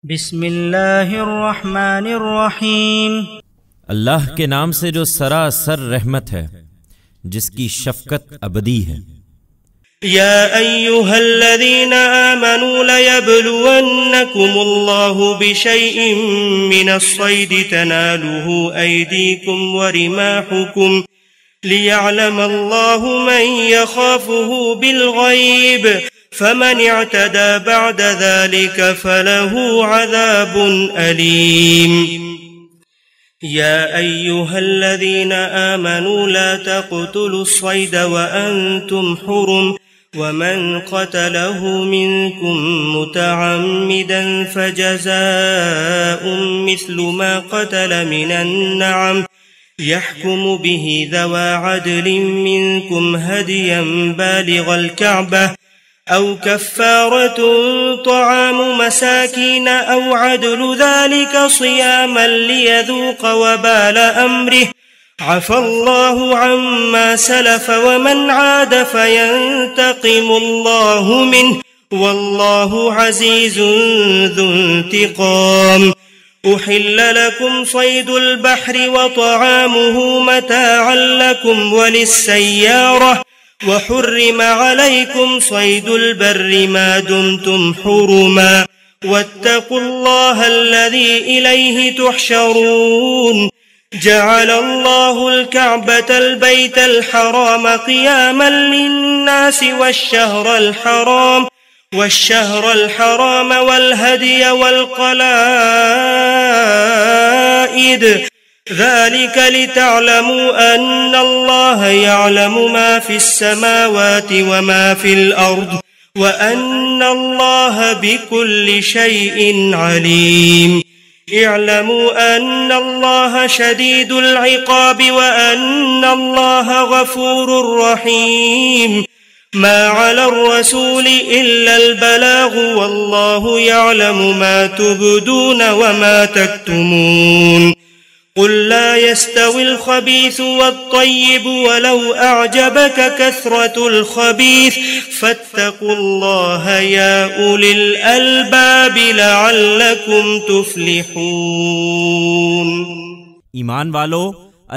بسم اللہ الرحمن الرحیم۔ اللہ کے نام سے جو سراسر رحمت ہے، جس کی شفقت ابدی ہے۔ یا ایھا الذین آمنوا لیبلونکم اللہ بشیء من الصید تنالہ ایدیکم ورماحکم لیعلم اللہ من یخافہ بالغیب فمن اعتدى بعد ذلك فله عذاب أليم۔ يا أيها الذين آمنوا لا تقتلوا الصيد وأنتم حرم ومن قتله منكم متعمدا فجزاء مثل ما قتل من النعم يحكم به ذوى عدل منكم هديا بالغ الكعبة أو كفارة طعام مساكين أو عدل ذلك صياما ليذوق وبال أمره عفى الله عما سلف ومن عاد فينتقم الله منه والله عزيز ذو انتقام۔ أحل لكم صيد البحر وطعامه متاعا لكم وللسيارة وحرم عليكم صيد البر ما دمتم حرما واتقوا الله الذي إليه تحشرون۔ جعل الله الكعبة البيت الحرام قياما للناس والشهر الحرام والهدي والقلائد ذلك لتعلموا أن الله يعلم ما في السماوات وما في الأرض وأن الله بكل شيء عليم۔ اعلموا أن الله شديد العقاب وأن الله غفور رحيم۔ ما على الرسول إلا البلاغ والله يعلم ما تبدون وما تكتمون۔ قل لا يستوي الخبيث والطيب ولو أعجبك كثرة الخبيث فاتقوا الله يا أولي الألباب لعلكم تفلحون۔ ایمان والو،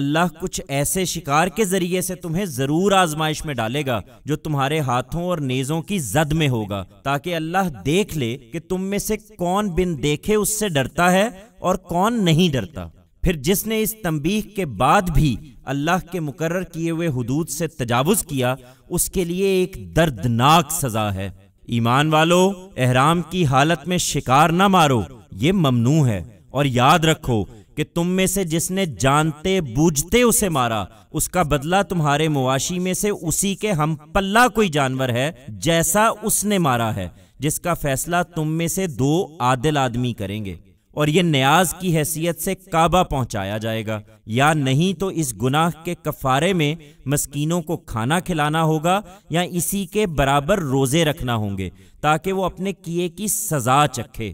اللہ کچھ ایسے شکار کے ذریعے سے تمہیں ضرور آزمائش میں ڈالے گا جو تمہارے ہاتھوں اور نیزوں کی زد میں ہوگا، تاکہ اللہ دیکھ لے کہ تم میں سے کون بن دیکھے اس سے ڈرتا ہے اور کون نہیں ڈرتا۔ پھر جس نے اس تنبیہ کے بعد بھی اللہ کے مقرر کیے ہوئے حدود سے تجاوز کیا، اس کے لیے ایک دردناک سزا ہے۔ ایمان والو، احرام کی حالت میں شکار نہ مارو، یہ ممنوع ہے، اور یاد رکھو کہ تم میں سے جس نے جانتے بوجھتے اسے مارا، اس کا بدلہ تمہارے مواشی میں سے اسی کے ہم پلہ کوئی جانور ہے جیسا اس نے مارا ہے، جس کا فیصلہ تم میں سے دو عادل آدمی کریں گے، اور یہ نیاز کی حیثیت سے کعبہ پہنچایا جائے گا، یا نہیں تو اس گناہ کے کفارے میں مسکینوں کو کھانا کھلانا ہوگا یا اسی کے برابر روزے رکھنا ہوں گے، تاکہ وہ اپنے کیے کی سزا چکھے۔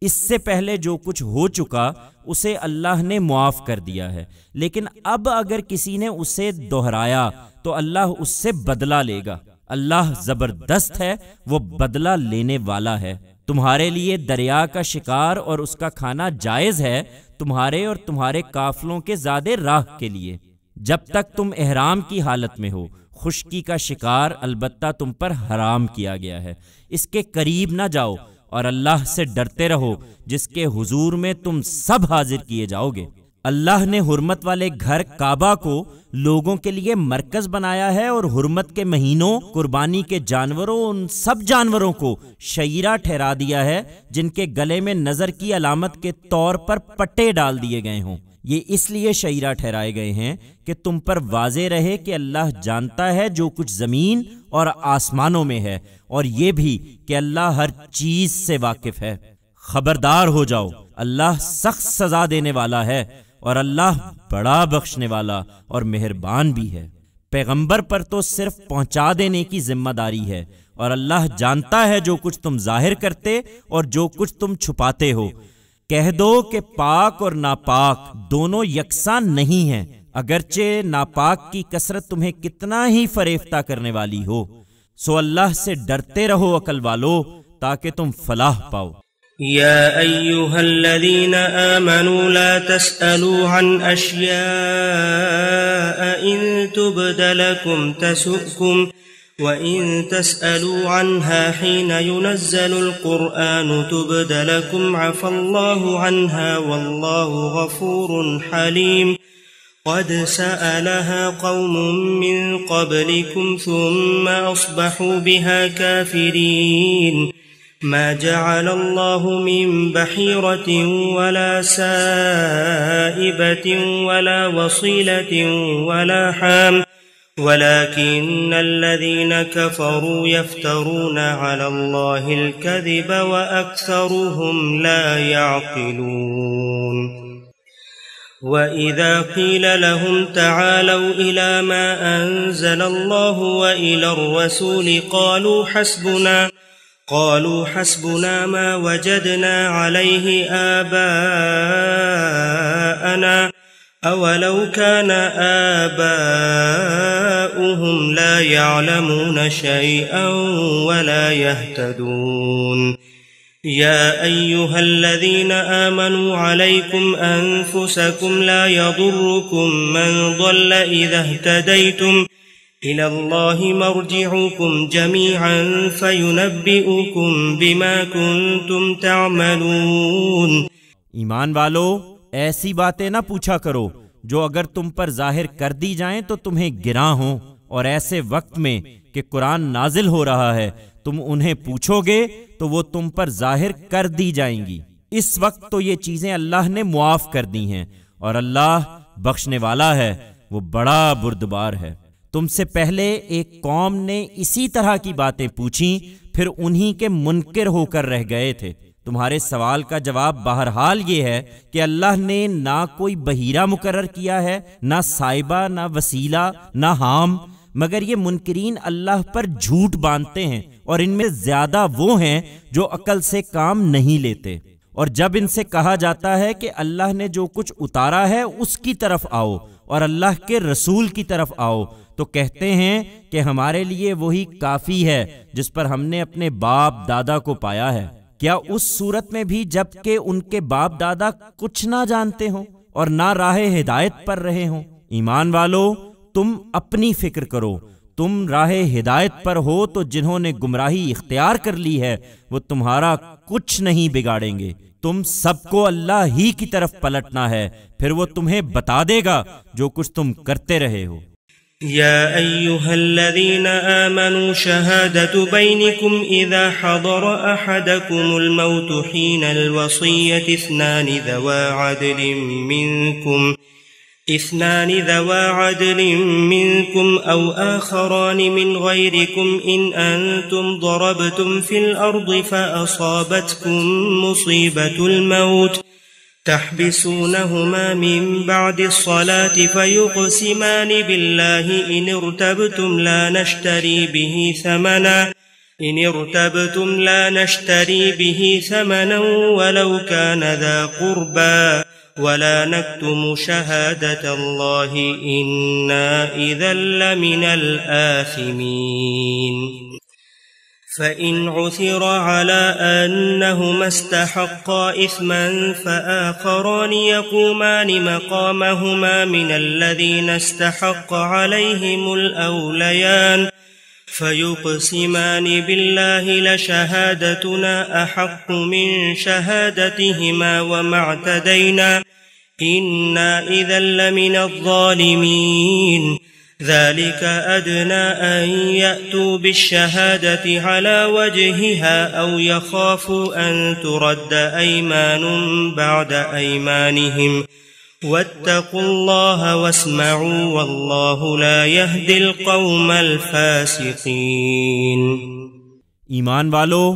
اس سے پہلے جو کچھ ہو چکا اسے اللہ نے معاف کر دیا ہے، لیکن اب اگر کسی نے اسے دہرایا تو اللہ اس سے بدلہ لے گا۔ اللہ زبردست ہے، وہ بدلہ لینے والا ہے۔ تمہارے لیے دریا کا شکار اور اس کا کھانا جائز ہے، تمہارے اور تمہارے قافلوں کے زیادہ راہ کے لیے، جب تک تم احرام کی حالت میں ہو۔ خشکی کا شکار البتہ تم پر حرام کیا گیا ہے، اس کے قریب نہ جاؤ، اور اللہ سے ڈرتے رہو جس کے حضور میں تم سب حاضر کیے جاؤ گے۔ اللہ نے حرمت والے گھر کعبہ کو لوگوں کے لیے مرکز بنایا ہے، اور حرمت کے مہینوں، قربانی کے جانوروں، ان سب جانوروں کو شعیرہ ٹھہرا دیا ہے جن کے گلے میں نظر کی علامت کے طور پر پٹے ڈال دیے گئے ہوں۔ یہ اس لیے شعیرہ ٹھہرائے گئے ہیں کہ تم پر واضح رہے کہ اللہ جانتا ہے جو کچھ زمین اور آسمانوں میں ہے، اور یہ بھی کہ اللہ ہر چیز سے واقف ہے۔ خبردار ہو جاؤ، اللہ سخت سزا دینے والا ہے، اور اللہ بڑا بخشنے والا اور مہربان بھی ہے۔ پیغمبر پر تو صرف پہنچا دینے کی ذمہ داری ہے، اور اللہ جانتا ہے جو کچھ تم ظاہر کرتے اور جو کچھ تم چھپاتے ہو۔ کہہ دو کہ پاک اور ناپاک دونوں یکساں نہیں ہیں، اگرچہ ناپاک کی کثرت تمہیں کتنا ہی فریفتہ کرنے والی ہو۔ سو اللہ سے ڈرتے رہو عقل والو، تاکہ تم فلاح پاؤ۔ يا أيها الذين آمنوا لا تسألوا عن أشياء إن تبد لكم تسؤكم وإن تسألوا عنها حين ينزل القرآن تبد لكم عفى الله عنها والله غفور حليم قد سألها قوم من قبلكم ثم أصبحوا بها كافرين ما جعل الله من بحيرة ولا سائبة ولا وصيلة ولا حام ولكن الذين كفروا يفترون على الله الكذب وأكثرهم لا يعقلون وإذا قيل لهم تعالوا إلى ما أنزل الله وإلى الرسول قالوا حسبنا ما وجدنا عليه آباءنا أولو كان آباؤهم لا يعلمون شيئا ولا يهتدون يا أيها الذين آمنوا عليكم أنفسكم لا يضركم من ضل إذا اهتديتم إلى الله مرجعكم جميعا فينبئكم بما كنتم تعملون. ایمان والو، ایسی باتیں نہ پوچھا کرو جو اگر تم پر ظاہر کر دی جائیں تو تمہیں گراں ہوں، اور ایسے وقت میں کہ قرآن نازل ہو رہا ہے تم انہیں پوچھو گے تو وہ تم پر ظاہر کر دی جائیں گی. اس وقت تو یہ چیزیں اللہ نے معاف کر دی ہیں، اور اللہ بخشنے والا ہے، وہ بڑا بردبار ہے. تم سے پہلے ایک قوم نے اسی طرح کی باتیں پوچھیں، پھر انہی کے منکر ہو کر رہ گئے تھے. تمہارے سوال کا جواب بہرحال یہ ہے کہ اللہ نے نہ کوئی بحیرہ مقرر کیا ہے، نہ صائبہ، نہ وسیلہ، نہ حام، مگر یہ منکرین اللہ پر جھوٹ باندھتے ہیں، اور ان میں زیادہ وہ ہیں جو عقل سے کام نہیں لیتے. اور جب ان سے کہا جاتا ہے کہ اللہ نے جو کچھ اتارا ہے اس کی طرف آؤ اور اللہ کے رسول کی طرف آؤ، تو کہتے ہیں کہ ہمارے لیے وہی کافی ہے جس پر ہم نے اپنے باپ دادا کو پایا ہے. کیا اس صورت میں بھی جب کہ ان کے باپ دادا کچھ نہ جانتے ہوں اور نہ راہ ہدایت پر رہے ہوں؟ ایمان والو، تم اپنی فکر کرو. تم راہ ہدایت پر ہو تو جنہوں نے گمراہی اختیار کر لی ہے وہ تمہارا کچھ نہیں بگاڑیں گے. تم سب کو اللہ ہی کی طرف پلٹنا ہے، پھر وہ تمہیں بتا دے گا جو کچھ تم کرتے رہے ہو. يا أيها الذين آمنوا شهادة بينكم إذا حضر أحدكم الموت حين الوصية اثنان ذوا عدل منكم أو آخران من غيركم إن أنتم ضربتم في الأرض فأصابتكم مصيبة الموت تحبسونهما من بعد الصلاة فيقسمان بالله إن ارتبتم لا نشتري به ثمنا ولو كان ذا قربى ولا نكتم شهادة الله إنا إذا لمن الآثمين. فإن عثر على أنهما استحقا إثما فآخران يقومان مقامهما من الذين استحق عليهم الأوليان فيقسمان بالله لشهادتنا أحق من شهادتهما وما اعتدينا إنا إذا لمن الظالمين. ذلك أدنى أن يأتوا بالشهادة على وجهها أو يخافوا أن ترد أيمان بعد أيمانهم واتقوا الله واسمعوا والله لا يهدي القوم الفاسقين. ایمان والو،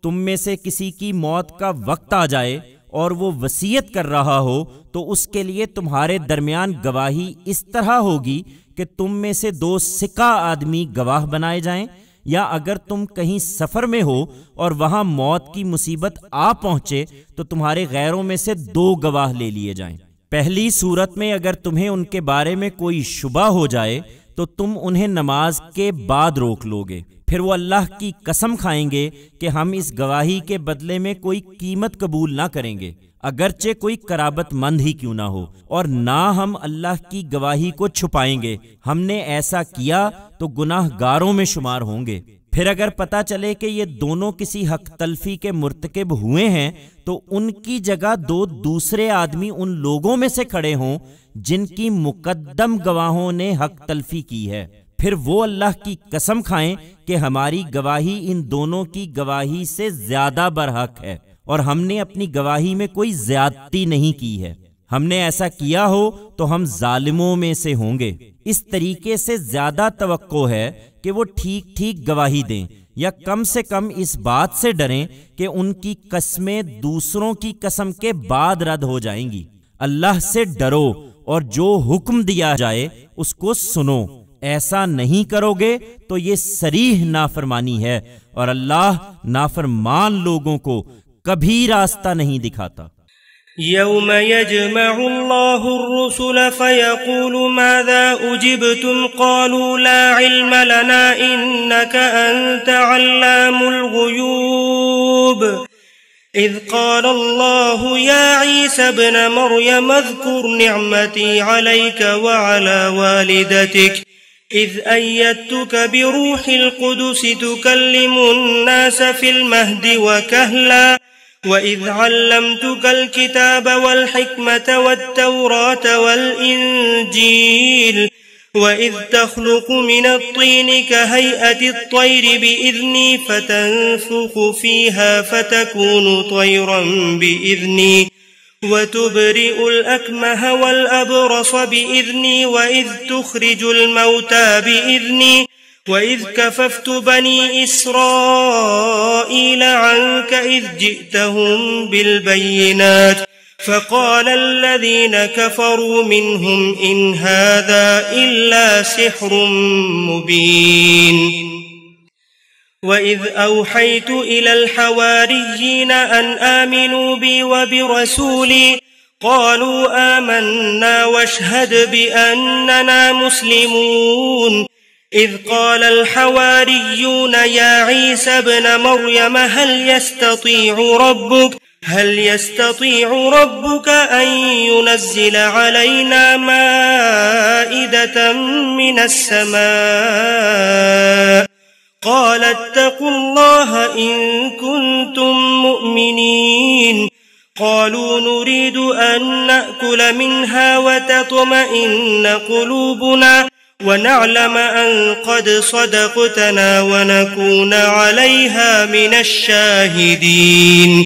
تم میں سے کسی کی موت کا وقت آ جائے اور وہ وصیت کر رہا ہو تو اس کے لیے تمہارے درمیان گواہی اس طرح ہوگی کہ تم میں سے 2 سکہ آدمی گواہ بنائے جائیں، یا اگر تم کہیں سفر میں ہو اور وہاں موت کی مصیبت آ پہنچے تو تمہارے غیروں میں سے 2 گواہ لے لیے جائیں. پہلی صورت میں اگر تمہیں ان کے بارے میں کوئی شبہ ہو جائے تو تم انہیں نماز کے بعد روک لوگے، پھر وہ اللہ کی قسم کھائیں گے کہ ہم اس گواہی کے بدلے میں کوئی قیمت قبول نہ کریں گے، اگرچہ کوئی قرابت مند ہی کیوں نہ ہو، اور نہ ہم اللہ کی گواہی کو چھپائیں گے، ہم نے ایسا کیا تو گناہ گاروں میں شمار ہوں گے۔ پھر اگر پتہ چلے کہ یہ دونوں کسی حق تلفی کے مرتکب ہوئے ہیں تو ان کی جگہ دو دوسرے آدمی ان لوگوں میں سے کھڑے ہوں جن کی مقدم گواہوں نے حق تلفی کی ہے، پھر وہ اللہ کی قسم کھائیں کہ ہماری گواہی ان دونوں کی گواہی سے زیادہ برحق ہے اور ہم نے اپنی گواہی میں کوئی زیادتی نہیں کی ہے، ہم نے ایسا کیا ہو تو ہم ظالموں میں سے ہوں گے۔ اس طریقے سے زیادہ توقع ہے کہ وہ ٹھیک ٹھیک گواہی دیں، یا کم سے کم اس بات سے ڈریں کہ ان کی قسمیں دوسروں کی قسم کے بعد رد ہو جائیں گی۔ اللہ سے ڈرو اور جو حکم دیا جائے اس کو سنو، ایسا نہیں کرو گے تو یہ صریح نافرمانی ہے، اور اللہ نافرمان لوگوں کو کبھی راستہ نہیں دکھاتا۔ يوم يجمع الله الرسل فيقول ماذا أجبتم قالوا لا علم لنا إنك أنت علام الغيوب إذ قال الله يا عيسى ابن مريم اذكر نعمتي عليك وعلى والدتك إذ أيدتك بروح القدس تكلم الناس في المهد وكهلا وَإِذْ عَلَّمْتُكَ الْكِتَابَ وَالْحِكْمَةَ وَالتَّوْرَاةَ وَالْإِنْجِيلَ وَإِذْ تَخْلُقُ مِنَ الطِّينِ كَهَيْئَةِ الطَّيْرِ بِإِذْنِي فَتَنفُخُ فِيهَا فَتَكُونُ طَيْرًا بِإِذْنِي وَتُبْرِئُ الْأَكْمَهَ وَالْأَبْرَصَ بِإِذْنِي وَإِذْ تُخْرِجُ الْمَوْتَى بِإِذْنِي وَإِذْ كَفَفْتُ بَنِي إِسْرَائِيلَ عَنْكَ إِذْ جِئْتَهُمْ بِالْبَيِّنَاتِ فَقَالَ الَّذِينَ كَفَرُوا مِنْهُمْ إِنْ هَذَا إِلَّا سِحْرٌ مُبِينٌ وَإِذْ أَوْحَيْتُ إِلَى الْحَوَارِيِّينَ أَنْ آمِنُوا بِي وَبِرَسُولِي قَالُوا آمَنَّا وَاشْهَدْ بِأَنَّنَا مُسْلِمُونَ إذ قال الحواريون يا عيسى ابن مريم هل يستطيع ربك أن ينزل علينا مائدة من السماء قال اتقوا الله إن كنتم مؤمنين قالوا نريد أن نأكل منها وتطمئن قلوبنا ونعلم أن قد صدقتنا ونكون عليها من الشاهدين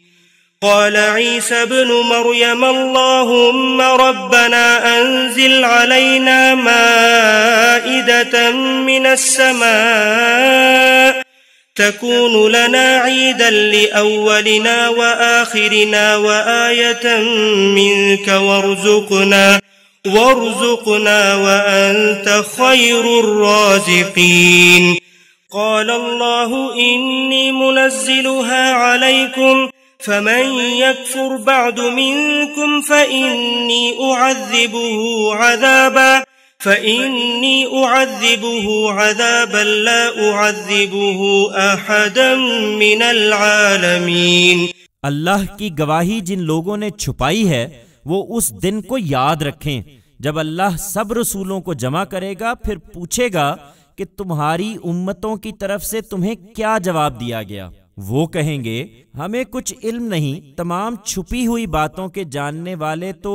قال عيسى ابن مريم اللهم ربنا أنزل علينا مائدة من السماء تكون لنا عيدا لأولنا وآخرنا وآية منك وارزقنا وأنت خير الرازقين قال الله إني منزلها عليكم فمن يكفر بعد منكم فإني أعذبه عذابا لا أعذبه أحدا من العالمين۔ اللہ کی گواہی جن لوگوں نے چھپائی ہے وہ اس دن کو یاد رکھیں جب اللہ سب رسولوں کو جمع کرے گا، پھر پوچھے گا کہ تمہاری امتوں کی طرف سے تمہیں کیا جواب دیا گیا۔ وہ کہیں گے ہمیں کچھ علم نہیں، تمام چھپی ہوئی باتوں کے جاننے والے تو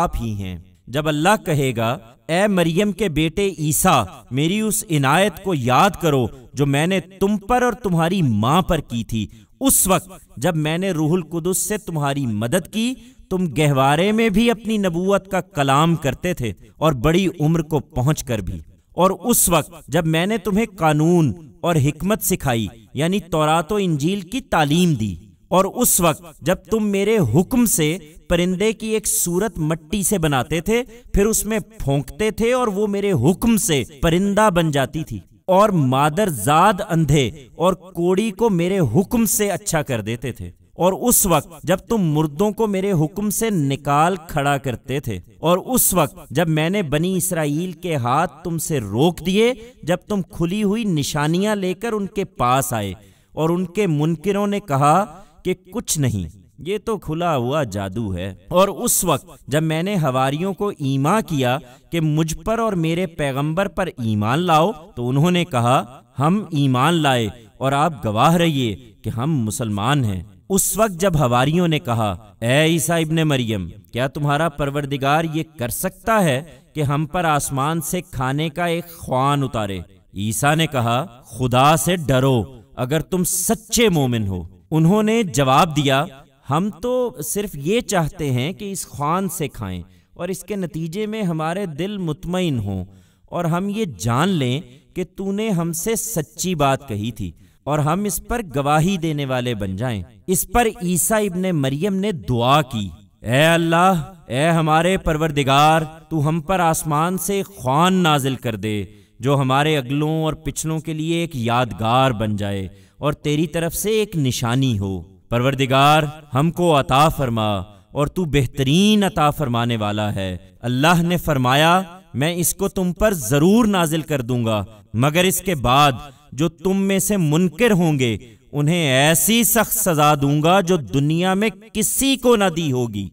آپ ہی ہیں۔ جب اللہ کہے گا اے مریم کے بیٹے عیسیٰ، میری اس عنایت کو یاد کرو جو میں نے تم پر اور تمہاری ماں پر کی تھی، اس وقت جب میں نے روح القدس سے تمہاری مدد کی، تم گہوارے میں بھی اپنی نبوت کا کلام کرتے تھے اور بڑی عمر کو پہنچ کر بھی، اور اس وقت جب میں نے تمہیں قانون اور حکمت سکھائی یعنی تورات و انجیل کی تعلیم دی، اور اس وقت جب تم میرے حکم سے پرندے کی ایک صورت مٹی سے بناتے تھے، پھر اس میں پھونکتے تھے اور وہ میرے حکم سے پرندہ بن جاتی تھی، اور مادر زاد اندھے اور کوڑی کو میرے حکم سے اچھا کر دیتے تھے، اور اس وقت جب تم مردوں کو میرے حکم سے نکال کھڑا کرتے تھے، اور اس وقت جب میں نے بنی اسرائیل کے ہاتھ تم سے روک دیے جب تم کھلی ہوئی نشانیاں لے کر ان کے پاس آئے، اور ان کے منکروں نے کہا کہ کچھ نہیں، یہ تو کھلا ہوا جادو ہے۔ اور اس وقت جب میں نے حواریوں کو ایمان کیا کہ مجھ پر اور میرے پیغمبر پر ایمان لاؤ، تو انہوں نے کہا ہم ایمان لائے اور آپ گواہ رہیے کہ ہم مسلمان ہیں۔ اس وقت جب حواریوں نے کہا اے عیسیٰ ابن مریم، کیا تمہارا پروردگار یہ کر سکتا ہے کہ ہم پر آسمان سے کھانے کا ایک خوان اتارے؟ عیسیٰ نے کہا خدا سے ڈرو اگر تم سچے مومن ہو۔ انہوں نے جواب دیا ہم تو صرف یہ چاہتے ہیں کہ اس خوان سے کھائیں اور اس کے نتیجے میں ہمارے دل مطمئن ہوں اور ہم یہ جان لیں کہ تو نے ہم سے سچی بات کہی تھی اور ہم اس پر گواہی دینے والے بن جائیں۔ اس پر عیسیٰ ابن مریم نے دعا کی اے اللہ، اے ہمارے پروردگار، تو ہم پر آسمان سے خوان نازل کر دے جو ہمارے اگلوں اور پچھلوں کے لیے ایک یادگار بن جائے اور تیری طرف سے ایک نشانی ہو۔ پروردگار ہم کو عطا فرما اور تو بہترین عطا فرمانے والا ہے۔ اللہ نے فرمایا میں اس کو تم پر ضرور نازل کر دوں گا، مگر اس کے بعد جو تم میں سے منکر ہوں گے انہیں ایسی سخت سزا دوں گا جو دنیا میں کسی کو نہ دی ہوگی۔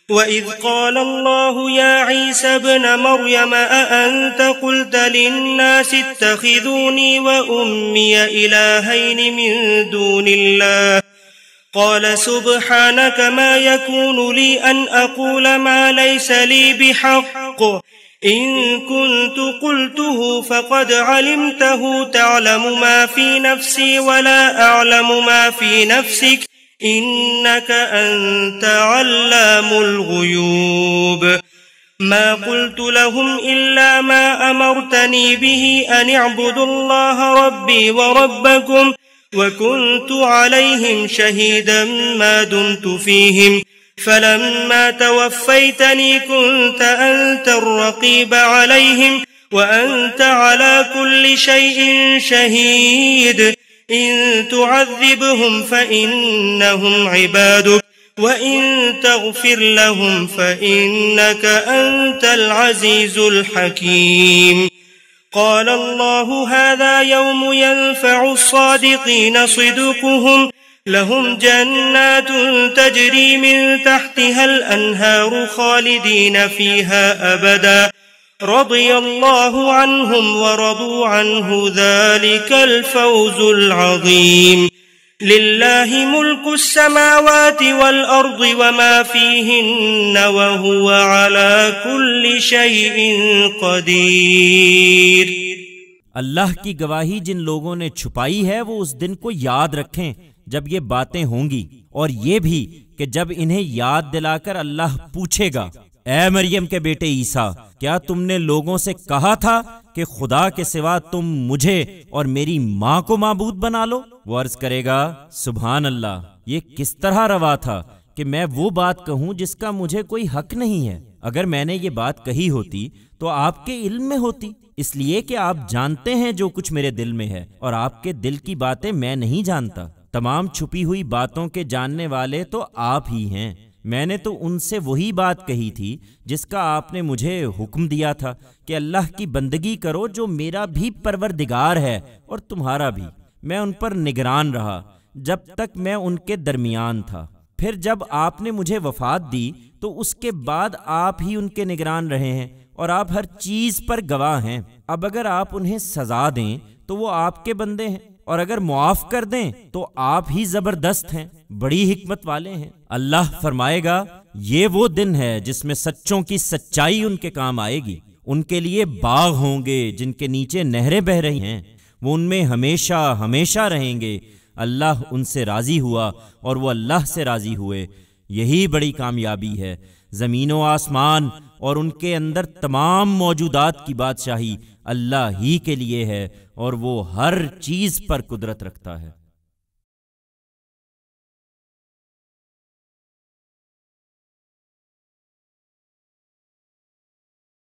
وَإِذْ قَالَ اللَّهُ يَا عِيسَى ابْنَ مَرْيَمَ أَأَنْتَ قُلْتَ لِلنَّاسِ اتَّخِذُونِي وَأُمِّيَ إِلَٰهَيْنِ مِن دُونِ اللَّهِ قَالَ سُبْحَانَكَ مَا يَكُونُ لِي أَنْ أَقُولَ مَا لَيْسَ لِي بِحَقٍّ إِن كُنتُ قُلْتُهُ فَقَدْ عَلِمْتَهُ تَعْلَمُ مَا فِي نَفْسِي وَلَا أَعْلَمُ مَا فِي نَفْسِكَ إِنَّكَ أَنْتَ عَلَّامُ الْغُيُوبِ مَا قُلْتُ لَهُمْ إِلَّا مَا أَمَرْتَنِي بِهِ أَنِ اعْبُدُوا اللَّهَ رَبِّي وَرَبَّكُمْ وَكُنْتُ عَلَيْهِمْ شَهِيدًا مَا دُمْتُ فِيهِمْ فَلَمَّا تَوَفَّيْتَنِي كُنْتَ أَنْتَ الرَّقِيبَ عَلَيْهِمْ وَأَنْتَ عَلَى كُلِّ شَيْءٍ شَهِيدٌ إِن تُعَذِّبْهُمْ فَإِنَّهُمْ عِبَادُكَ وَإِن تَغْفِرْ لَهُمْ فَإِنَّكَ أَنْتَ الْعَزِيزُ الْحَكِيمُ قال الله هذا يوم ينفع الصادقين صدقهم لهم جنات تجري من تحتها الأنهار خالدين فيها أبدا رضي الله عنهم ورضوا عنه ذلك الفوز العظيم لله ملك السماوات والأرض وما فيهن وهو على كل شيء قدير۔ اللہ کی گواہی جن لوگوں نے چھپائی ہے وہ اس دن کو یاد رکھیں جب یہ باتیں ہوں گی، اور یہ بھی کہ جب انہیں یاد دلا کر اللہ پوچھے گا اے مریم کے بیٹے عیسیٰ، کیا تم نے لوگوں سے کہا تھا کہ خدا کے سوا تم مجھے اور میری ماں کو معبود بنا لو؟ وہ عرض کرے گا سبحان اللہ، یہ کس طرح روا تھا کہ میں وہ بات کہوں جس کا مجھے کوئی حق نہیں ہے۔ اگر میں نے یہ بات کہی ہوتی تو آپ کے علم میں ہوتی، اس لیے کہ آپ جانتے ہیں جو کچھ میرے دل میں ہے اور آپ کے دل کی باتیں میں نہیں جانتا۔ تمام چھپی ہوئی باتوں کے جاننے والے تو آپ ہی ہیں۔ میں نے تو ان سے وہی بات کہی تھی جس کا آپ نے مجھے حکم دیا تھا کہ اللہ کی بندگی کرو جو میرا بھی پروردگار ہے اور تمہارا بھی۔ میں ان پر نگران رہا جب تک میں ان کے درمیان تھا، پھر جب آپ نے مجھے وفات دی تو اس کے بعد آپ ہی ان کے نگران رہے ہیں اور آپ ہر چیز پر گواہ ہیں۔ اب اگر آپ انہیں سزا دیں تو وہ آپ کے بندے ہیں، اور اگر معاف کر دیں تو آپ ہی زبردست ہیں، بڑی حکمت والے ہیں۔ اللہ فرمائے گا یہ وہ دن ہے جس میں سچوں کی سچائی ان کے کام آئے گی۔ ان کے لیے باغ ہوں گے جن کے نیچے نہریں بہہ رہی ہیں، وہ ان میں ہمیشہ ہمیشہ رہیں گے۔ اللہ ان سے راضی ہوا اور وہ اللہ سے راضی ہوئے، یہی بڑی کامیابی ہے۔ زمین و آسمان اور ان کے اندر تمام موجودات کی بادشاہی اللہ ہی کے لیے ہے، اور وہ ہر چیز پر قدرت رکھتا ہے۔